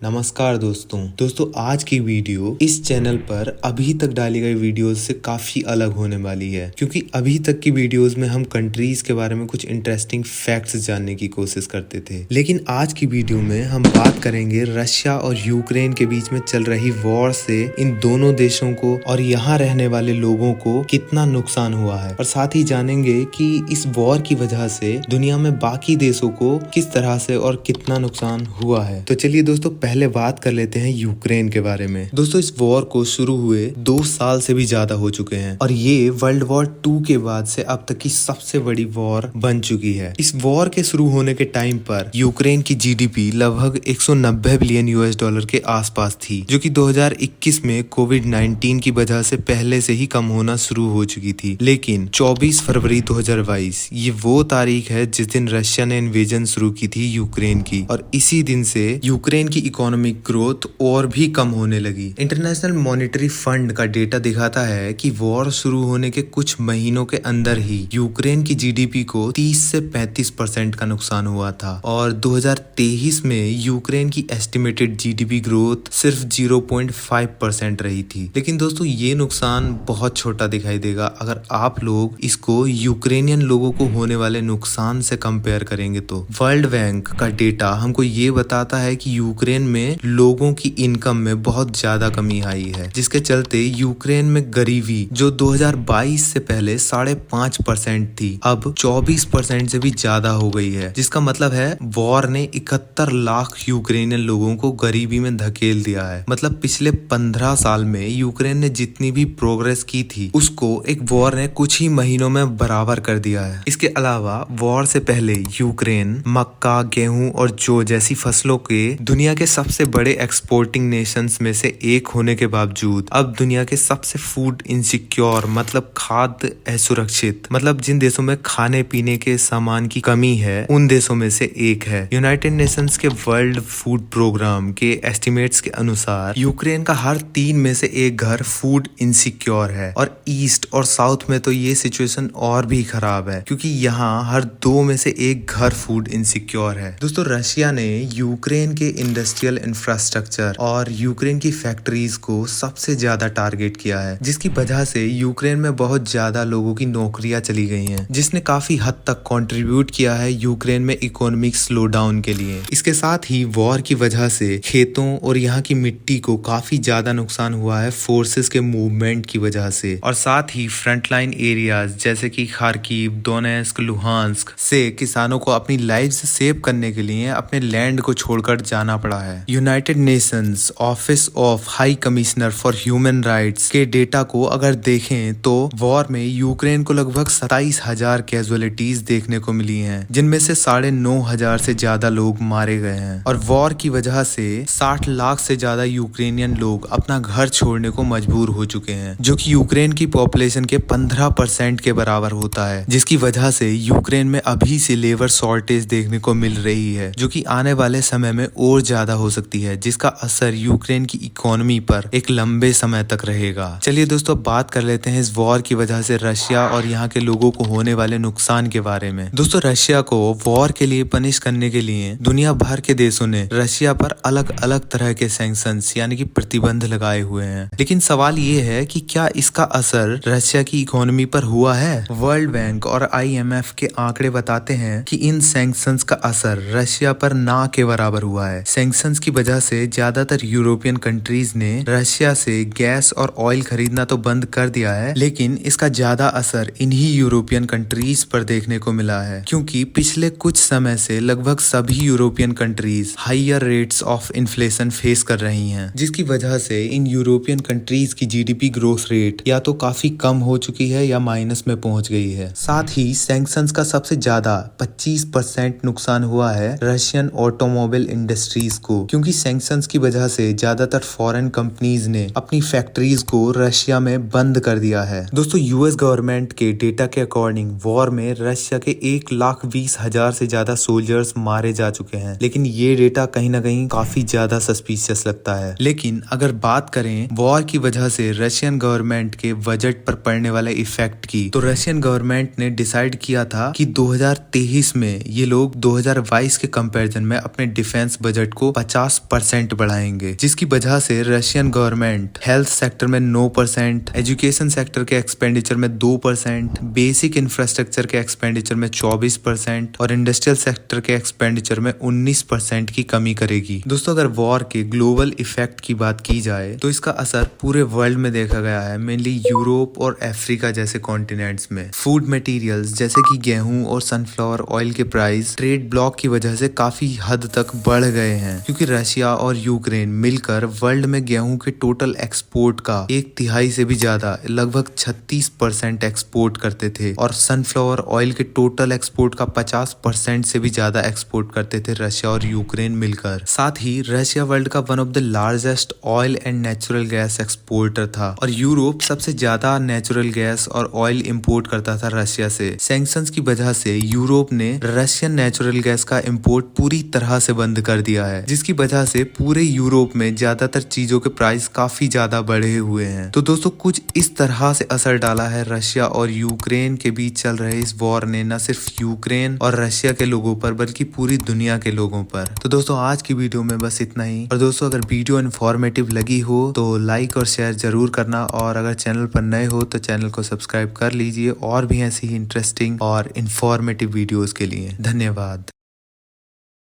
नमस्कार दोस्तों आज की वीडियो इस चैनल पर अभी तक डाली गई वीडियोस से काफी अलग होने वाली है, क्योंकि अभी तक की वीडियोस में हम कंट्रीज के बारे में कुछ इंटरेस्टिंग फैक्ट्स जानने की कोशिश करते थे। लेकिन आज की वीडियो में हम बात करेंगे रशिया और यूक्रेन के बीच में चल रही वॉर से इन दोनों देशों को और यहाँ रहने वाले लोगों को कितना नुकसान हुआ है, और साथ ही जानेंगे कि इस वॉर की वजह से दुनिया में बाकी देशों को किस तरह से और कितना नुकसान हुआ है। तो चलिए दोस्तों पहले बात कर लेते हैं यूक्रेन के बारे में। दोस्तों इस वॉर को शुरू हुए 2 साल से भी ज्यादा हो चुके हैं और ये वर्ल्ड वॉर 2 के बाद से अब तक की सबसे बड़ी वॉर बन चुकी है। इस वॉर के शुरू होने के टाइम पर यूक्रेन की जीडीपी लगभग 190 बिलियन US डॉलर के आसपास थी, जो कि 2021 में कोविड-19 की वजह से पहले से ही कम होना शुरू हो चुकी थी। लेकिन 24 फरवरी 2022 ये वो तारीख है जिस दिन रशिया ने इन्वेजन शुरू की थी यूक्रेन की, और इसी दिन से यूक्रेन की इकोनॉमिक ग्रोथ और भी कम होने लगी। इंटरनेशनल मॉनेटरी फंड का डेटा दिखाता है कि वॉर शुरू होने के कुछ महीनों के अंदर ही यूक्रेन की जीडीपी को 30 से 35% का नुकसान हुआ था, और 2023 में यूक्रेन की एस्टिमेटेड जीडीपी ग्रोथ सिर्फ 0.5% रही थी। लेकिन दोस्तों ये नुकसान बहुत छोटा दिखाई देगा अगर आप लोग इसको यूक्रेनियन लोगों को होने वाले नुकसान से कंपेयर करेंगे तो। वर्ल्ड बैंक का डेटा हमको ये बताता है कि यूक्रेन में लोगों की इनकम में बहुत ज्यादा कमी आई है, जिसके चलते यूक्रेन में गरीबी जो 2022 से पहले 5.5% थी अब 24% से भी ज्यादा हो गई है, जिसका मतलब है वॉर ने 71 लाख यूक्रेनियन लोगों को गरीबी में धकेल दिया है। मतलब पिछले 15 साल में यूक्रेन ने जितनी भी प्रोग्रेस की थी उसको एक वॉर ने कुछ ही महीनों में बराबर कर दिया है। इसके अलावा वॉर से पहले यूक्रेन मक्का, गेहूं और जौ जैसी फसलों के दुनिया के सबसे बड़े एक्सपोर्टिंग नेशंस में से एक होने के बावजूद अब दुनिया के सबसे फूड इनसिक्योर मतलब खाद्य असुरक्षित मतलब जिन देशों में खाने पीने के सामान की कमी है उन देशों में से एक है। यूनाइटेड नेशंस के वर्ल्ड फूड प्रोग्राम के एस्टिमेट्स के अनुसार यूक्रेन का हर 3 में से एक घर फूड इनसिक्योर है, और ईस्ट और साउथ में तो ये सिचुएशन और भी खराब है क्योंकि यहाँ हर 2 में से एक घर फूड इनसिक्योर है। दोस्तों रशिया ने यूक्रेन के इंडस्ट्रियल इंफ्रास्ट्रक्चर और यूक्रेन की फैक्ट्रीज को सबसे ज्यादा टारगेट किया है, जिसकी वजह से यूक्रेन में बहुत ज्यादा लोगों की नौकरियां चली गई हैं, जिसने काफी हद तक कंट्रीब्यूट किया है यूक्रेन में इकोनॉमिक स्लो डाउन के लिए। इसके साथ ही वॉर की वजह से खेतों और यहाँ की मिट्टी को काफी ज्यादा नुकसान हुआ है फोर्सेस के मूवमेंट की वजह से, और साथ ही फ्रंटलाइन एरियाज जैसे कि खार्किव, डोनेस्क, लुहांस्क से किसानों को अपनी लाइफ सेव करने के लिए अपने लैंड को छोड़कर जाना पड़ा है। United Nations office of high commissioner for human rights के डेटा को अगर देखें तो वॉर में यूक्रेन को लगभग 27,000 कैजुअलिटीज देखने को मिली हैं, जिनमें से 9,500 से ज्यादा लोग मारे गए हैं, और वॉर की वजह से 60 लाख से ज्यादा यूक्रेनियन लोग अपना घर छोड़ने को मजबूर हो चुके हैं, जो कि यूक्रेन की पॉपुलेशन के 15% के बराबर होता है, जिसकी वजह से यूक्रेन में अभी से लेबर शॉर्टेज देखने को मिल रही है, जो कि आने वाले समय में और ज्यादा हो सकती है, जिसका असर यूक्रेन की इकोनॉमी पर एक लंबे समय तक रहेगा। चलिए दोस्तों बात कर लेते हैं इस वॉर की वजह से रशिया और यहाँ के लोगों को होने वाले नुकसान के बारे में। दोस्तों रशिया को वॉर के लिए पनिश करने के लिए दुनिया भर के देशों ने रशिया पर अलग अलग तरह के सैंक्शंस यानी कि प्रतिबंध लगाए हुए हैं, लेकिन सवाल ये है कि क्या इसका असर रशिया की इकोनॉमी पर हुआ है? वर्ल्ड बैंक और IMF के आंकड़े बताते हैं कि इन सैंक्शंस का असर रशिया पर ना के बराबर हुआ है। सैंक्शंस की वजह से ज्यादातर यूरोपियन कंट्रीज ने रशिया से गैस और ऑयल खरीदना तो बंद कर दिया है, लेकिन इसका ज्यादा असर इन्हीं यूरोपियन कंट्रीज पर देखने को मिला है, क्योंकि पिछले कुछ समय से लगभग सभी European countries higher rates of inflation face कर रही हैं, जिसकी वजह से इन यूरोपियन कंट्रीज की जीडीपी ग्रोथ रेट या तो काफी कम हो चुकी है या माइनस में पहुंच गई है। साथ ही सैंक्शंस का सबसे ज्यादा 25% नुकसान हुआ है रशियन ऑटोमोबाइल इंडस्ट्रीज को, क्योंकि सैंक्शंस की वजह से ज्यादातर फॉरेन कंपनीज ने अपनी फैक्ट्रीज को रशिया में बंद कर दिया है। दोस्तों यूएस गवर्नमेंट के डेटा के अकॉर्डिंग वॉर में रशिया के 1,20,000 से ज्यादा सोल्जर्स मारे जा चुके हैं, लेकिन ये डेटा कहीं ना कहीं काफी ज्यादा सस्पिशियस लगता है। लेकिन अगर बात करें वॉर की वजह से रशियन गवर्नमेंट के बजट पर पड़ने वाले इफेक्ट की, तो रशियन गवर्नमेंट ने डिसाइड किया था कि 2023 में ये लोग 2022 के कंपैरिजन में अपने डिफेंस बजट को 50% बढ़ाएंगे, जिसकी वजह से रशियन गवर्नमेंट हेल्थ सेक्टर में 9%, एजुकेशन सेक्टर के एक्सपेंडिचर में 2%, बेसिक इंफ्रास्ट्रक्चर के एक्सपेंडिचर में 24% और इंडस्ट्रियल सेक्टर के एक्सपेंडिचर में 19% की कमी करेगी। दोस्तों, अगर वॉर के ग्लोबल इफेक्ट की बात की जाए तो इसका असर पूरे वर्ल्ड में देखा गया है, मेनली यूरोप और अफ्रीका जैसे कॉन्टिनेंट्स में। फूड मटेरियल्स जैसे कि गेहूं और सनफ्लावर ऑयल के प्राइस ट्रेड ब्लॉक की वजह से काफी हद तक बढ़ गए हैं, क्योंकि रशिया और यूक्रेन मिलकर वर्ल्ड में गेहूं के टोटल एक्सपोर्ट का 1/3 से भी ज्यादा, लगभग 36% एक्सपोर्ट करते थे, और सनफ्लावर ऑयल के टोटल एक्सपोर्ट का 50% से भी ज्यादा एक्सपोर्ट करते थे रशिया और यूक्रेन मिलकर। साथ ही रशिया वर्ल्ड का one of the largest oil and natural gas exporter था, और यूरोप सबसे ज्यादा नेचुरल गैस और ऑयल इंपोर्ट करता था रशिया से। सैंक्शंस की वजह से यूरोप ने रशियन नेचुरल गैस का इंपोर्ट पूरी तरह से बंद कर दिया है, जिसकी वजह से पूरे यूरोप में ज्यादातर चीजों के प्राइस काफी ज्यादा बढ़े हुए हैं। तो दोस्तों, कुछ इस तरह से असर डाला है रशिया और यूक्रेन के बीच चल रहे इस वॉर ने, न सिर्फ यूक्रेन और रशिया के लोगों पर बल्कि पूरी दुनिया के लोगों पर। तो दोस्तों, आज की वीडियो में बस इतना ही। और दोस्तों, अगर वीडियो इन्फॉर्मेटिव लगी हो तो लाइक और शेयर जरूर करना, और अगर चैनल पर नए हो तो चैनल को सब्सक्राइब कर लीजिए और भी ऐसी ही इंटरेस्टिंग और इन्फॉर्मेटिव वीडियोस के लिए। धन्यवाद।